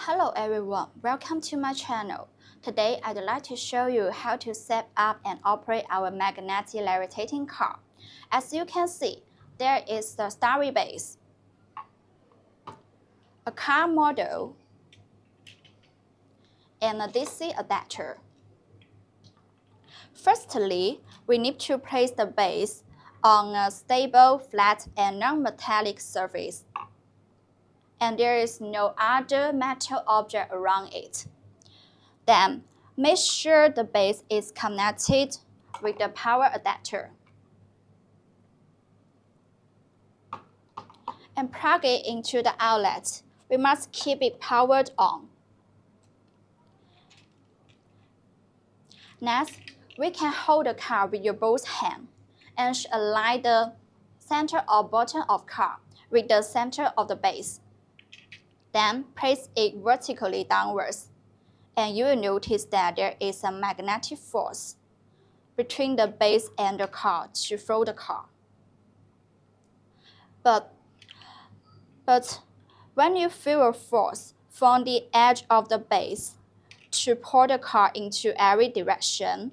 Hello everyone, welcome to my channel. Today I'd like to show you how to set up and operate our magnetic levitating car. As you can see, there is the starry base, a car model, and a DC adapter. Firstly, we need to place the base on a stable, flat, and non-metallic surface, and there is no other metal object around it. Then, make sure the base is connected with the power adapter and plug it into the outlet. We must keep it powered on. Next, we can hold the car with your both hands and align the center or bottom of car with the center of the base. Then place it vertically downwards, and you will notice that there is a magnetic force between the base and the car to throw the car. But when you feel a force from the edge of the base to pull the car into every direction,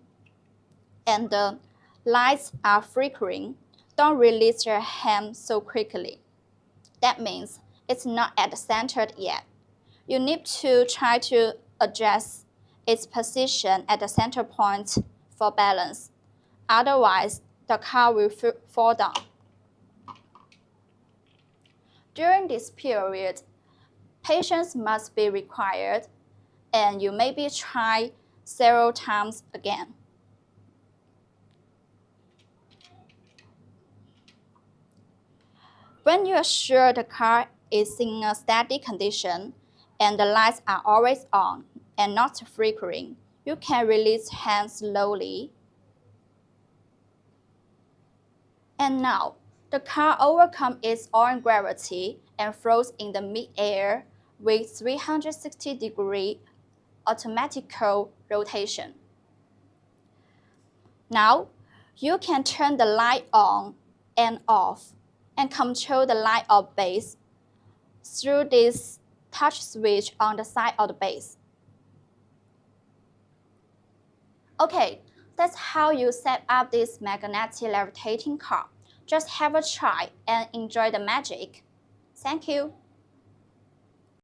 and the lights are flickering, don't release your hand so quickly. That means it's not at the center yet. You need to try to adjust its position at the center point for balance. Otherwise, the car will fall down. During this period, patience must be required, and you maybe try several times again. When you are sure the car is in a steady condition and the lights are always on and not flickering, you can release hands slowly. And now, the car overcomes its own gravity and floats in the mid-air with 360-degree automatical rotation. Now, you can turn the light on and off and control the light of base through this touch switch on the side of the base. Okay, that's how you set up this magnetic levitating car. Just have a try and enjoy the magic. Thank you.